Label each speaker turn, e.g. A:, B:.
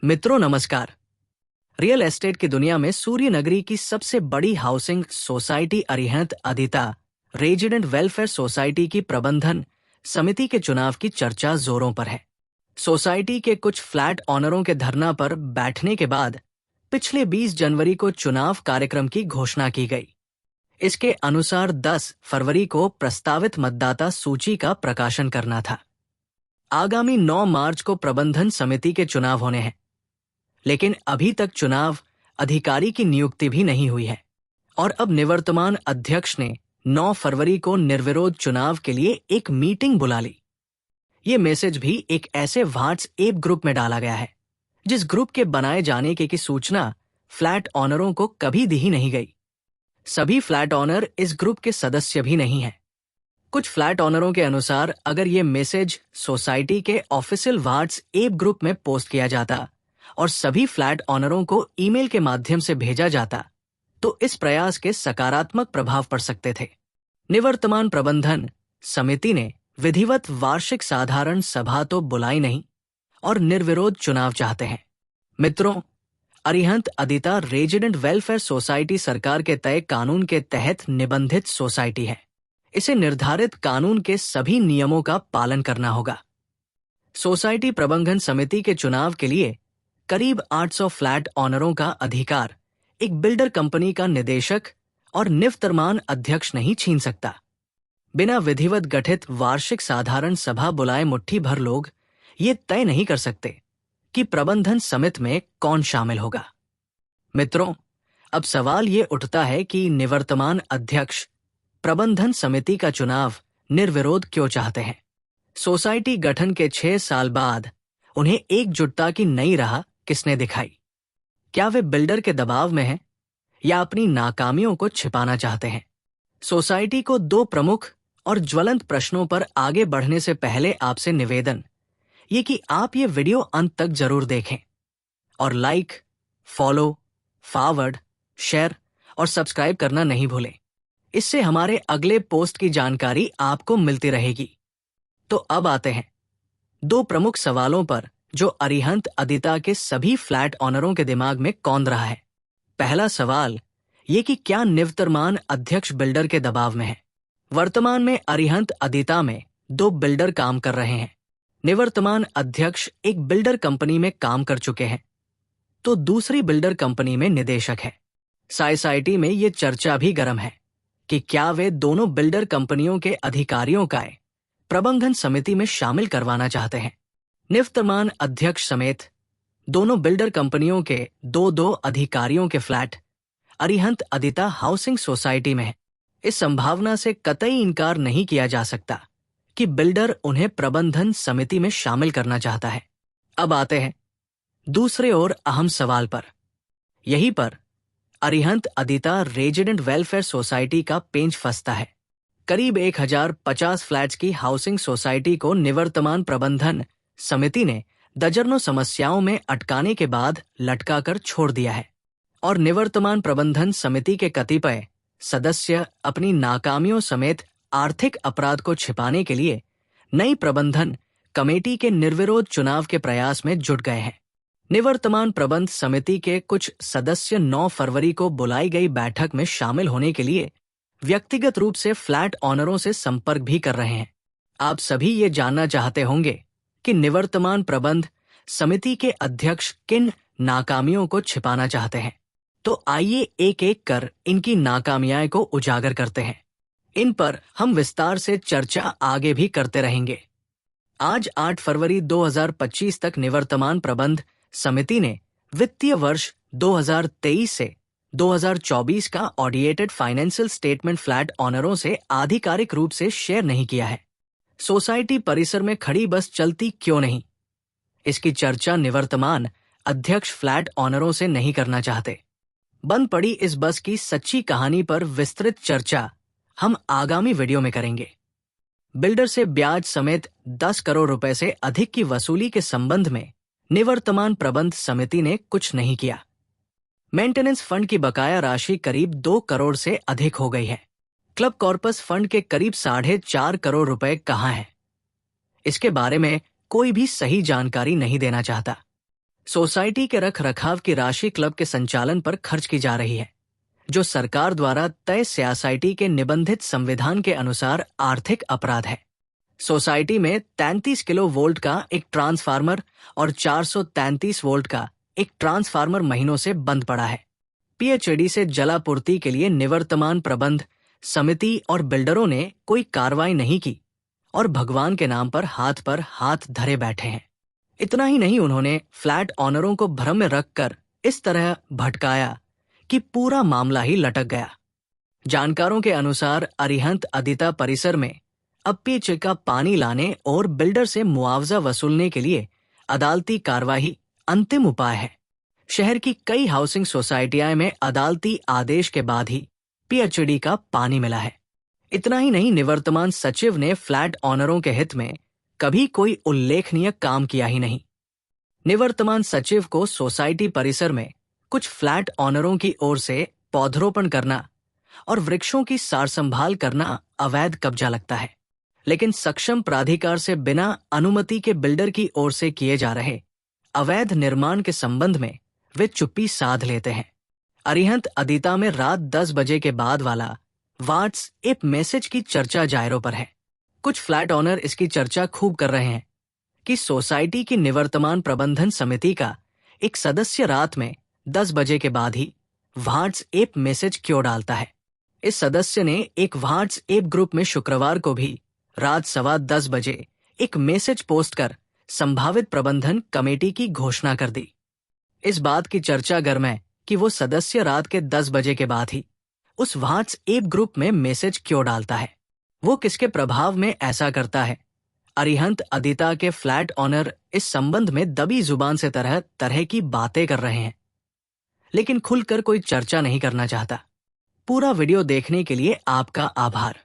A: मित्रों नमस्कार। Real estate की दुनिया में सूर्य नगरी की सबसे बड़ी housing society Arihant Adita resident welfare society की प्रबंधन समिति के चुनाव की चर्चा जोरों पर है। सोसाइटी के कुछ फ्लैट ऑनरों के धरना पर बैठने के बाद पिछले 20 जनवरी को चुनाव कार्यक्रम की घोषणा की गई। इसके अनुसार 10 फरवरी को प्रस्तावित मतदाता सूची का प्रकाशन करना था। आगामी 9 मार्च को प्रबंधन समिति के चुनाव होने हैं, लेकिन अभी तक चुनाव अधिकारी की नियुक्ति भी नहीं हुई है और अब निवर्तमान अध्यक्ष ने 9 फरवरी को निर्विरोध चुनाव के लिए एक मीटिंग बुला ली। ये मैसेज भी एक ऐसे व्हाट्सएप ग्रुप में डाला गया है जिस ग्रुप के बनाए जाने की सूचना फ्लैट ऑनरों को कभी दी ही नहीं गई। सभी फ्लैट ऑनर इस ग्रुप के सदस्य भी नहीं हैं। कुछ फ्लैट ऑनरों के अनुसार अगर ये मैसेज सोसाइटी के ऑफिशियल व्हाट्सएप ग्रुप में पोस्ट किया जाता और सभी फ्लैट ऑनरों को ईमेल के माध्यम से भेजा जाता तो इस प्रयास के सकारात्मक प्रभाव पड़ सकते थे। निवर्तमान प्रबंधन समिति ने विधिवत वार्षिक साधारण सभा तो बुलाई नहीं और निर्विरोध चुनाव चाहते हैं। मित्रों, Arihant Adita resident welfare society सरकार के तय कानून के तहत निबंधित सोसाइटी है। इसे निर्धारित कानून के सभी नियमों का पालन करना होगा। सोसाइटी प्रबंधन समिति के चुनाव के लिए करीब 800 फ्लैट ऑनरों का अधिकार एक बिल्डर कंपनी का निदेशक और निवर्तमान अध्यक्ष नहीं छीन सकता। बिना विधिवत गठित वार्षिक साधारण सभा बुलाए मुट्ठी भर लोग ये तय नहीं कर सकते कि प्रबंधन समिति में कौन शामिल होगा। मित्रों, अब सवाल ये उठता है कि निवर्तमान अध्यक्ष प्रबंधन समिति का चुनाव निर्विरोध क्यों चाहते हैं। सोसाइटी गठन के 6 साल बाद उन्हें एकजुटता की नई राह किसने दिखाई? क्या वे बिल्डर के दबाव में हैं या अपनी नाकामियों को छिपाना चाहते हैं? सोसाइटी को 2 प्रमुख और ज्वलंत प्रश्नों पर आगे बढ़ने से पहले आपसे निवेदन ये कि आप ये वीडियो अंत तक जरूर देखें और लाइक, फॉलो, फॉरवर्ड, शेयर और सब्सक्राइब करना नहीं भूलें। इससे हमारे अगले पोस्ट की जानकारी आपको मिलती रहेगी। तो अब आते हैं 2 प्रमुख सवालों पर जो अरिहंत अदिता के सभी फ्लैट ऑनरों के दिमाग में कौंध रहा है। पहला सवाल ये कि क्या निवर्तमान अध्यक्ष बिल्डर के दबाव में है? वर्तमान में अरिहंत अदिता में 2 बिल्डर काम कर रहे हैं। निवर्तमान अध्यक्ष एक बिल्डर कंपनी में काम कर चुके हैं तो दूसरी बिल्डर कंपनी में निदेशक है। सोसाइटी में ये चर्चा भी गर्म है कि क्या वे दोनों बिल्डर कंपनियों के अधिकारियों का प्रबंधन समिति में शामिल करवाना चाहते हैं। निवर्तमान अध्यक्ष समेत दोनों बिल्डर कंपनियों के 2 अधिकारियों के flat Arihant Adita housing society में है। इस संभावना से कतई इनकार नहीं किया जा सकता कि बिल्डर उन्हें प्रबंधन समिति में शामिल करना चाहता है। अब आते हैं दूसरे और अहम सवाल पर। यहीं पर Arihant Adita resident welfare society का पेंच फंसता है। करीब 1050 फ्लैट्स की हाउसिंग सोसाइटी को निवर्तमान प्रबंधन समिति ने दर्जनों समस्याओं में अटकाने के बाद लटका कर छोड़ दिया है और निवर्तमान प्रबंधन समिति के कतिपय सदस्य अपनी नाकामियों समेत आर्थिक अपराध को छिपाने के लिए नई प्रबंधन कमेटी के निर्विरोध चुनाव के प्रयास में जुट गए हैं। निवर्तमान प्रबंध समिति के कुछ सदस्य 9 फरवरी को बुलाई गई बैठक में शामिल होने के लिए व्यक्तिगत रूप से फ्लैट ऑनरों से संपर्क भी कर रहे हैं। आप सभी ये जानना चाहते होंगे कि निवर्तमान प्रबंध समिति के अध्यक्ष किन नाकामियों को छिपाना चाहते हैं। तो आइए एक एक कर इनकी नाकामियां को उजागर करते हैं। इन पर हम विस्तार से चर्चा आगे भी करते रहेंगे। आज 8 फरवरी 2025 तक निवर्तमान प्रबंध समिति ने वित्तीय वर्ष 2023 से 2024 का ऑडिटेड फाइनेंशियल स्टेटमेंट फ्लैट ऑनरों से आधिकारिक रूप से शेयर नहीं किया है। सोसाइटी परिसर में खड़ी बस चलती क्यों नहीं? इसकी चर्चा निवर्तमान अध्यक्ष फ्लैट ऑनरों से नहीं करना चाहते। बंद पड़ी इस बस की सच्ची कहानी पर विस्तृत चर्चा हम आगामी वीडियो में करेंगे। बिल्डर से ब्याज समेत 10 करोड़ रुपए से अधिक की वसूली के संबंध में निवर्तमान प्रबंध समिति ने कुछ नहीं किया। मेंटेनेंस फंड की बकाया राशि करीब 2 करोड़ से अधिक हो गई है। क्लब कॉर्पस फंड के करीब 4.5 करोड़ रुपए कहाँ हैं? इसके बारे में कोई भी सही जानकारी नहीं देना चाहता। सोसाइटी के रख रखाव की राशि क्लब के संचालन पर खर्च की जा रही है, जो सरकार द्वारा तय सोसाइटी के निबंधित संविधान के अनुसार आर्थिक अपराध है। सोसाइटी में 33 किलो वोल्ट का एक ट्रांसफार्मर और 433 वोल्ट का एक ट्रांसफार्मर महीनों से बंद पड़ा है। पीएचईडी से जलापूर्ति के लिए निवर्तमान प्रबंध समिति और बिल्डरों ने कोई कार्रवाई नहीं की और भगवान के नाम पर हाथ धरे बैठे हैं। इतना ही नहीं, उन्होंने फ्लैट ऑनरों को भ्रम में रखकर इस तरह भटकाया कि पूरा मामला ही लटक गया। जानकारों के अनुसार अरिहंत अदिता परिसर में अब पीछे का पानी लाने और बिल्डर से मुआवजा वसूलने के लिए अदालती कार्रवाई अंतिम उपाय है। शहर की कई हाउसिंग सोसाइटियां में अदालती आदेश के बाद ही पीएचईडी का पानी मिला है। इतना ही नहीं, निवर्तमान सचिव ने फ्लैट ऑनरों के हित में कभी कोई उल्लेखनीय काम किया ही नहीं। निवर्तमान सचिव को सोसाइटी परिसर में कुछ फ्लैट ऑनरों की ओर से पौधरोपण करना और वृक्षों की सार संभाल करना अवैध कब्जा लगता है, लेकिन सक्षम प्राधिकार से बिना अनुमति के बिल्डर की ओर से किए जा रहे अवैध निर्माण के संबंध में वे चुप्पी साध लेते हैं। अरिहंत अदिता में रात 10 बजे के बाद वाला व्हाट्सएप मैसेज की चर्चा जायरों पर है। कुछ फ्लैट ऑनर इसकी चर्चा खूब कर रहे हैं कि सोसाइटी की निवर्तमान प्रबंधन समिति का एक सदस्य रात में 10 बजे के बाद ही व्हाट्सएप मैसेज क्यों डालता है। इस सदस्य ने एक व्हाट्सएप ग्रुप में शुक्रवार को भी रात 10:15 बजे एक मैसेज पोस्ट कर संभावित प्रबंधन कमेटी की घोषणा कर दी। इस बात की चर्चा गर्म है कि वो सदस्य रात के 10 बजे के बाद ही उस व्हाट्सएप ग्रुप में मैसेज क्यों डालता है, वो किसके प्रभाव में ऐसा करता है। अरिहंत अदिता के फ्लैट ऑनर इस संबंध में दबी जुबान से तरह तरह की बातें कर रहे हैं, लेकिन खुलकर कोई चर्चा नहीं करना चाहता। पूरा वीडियो देखने के लिए आपका आभार।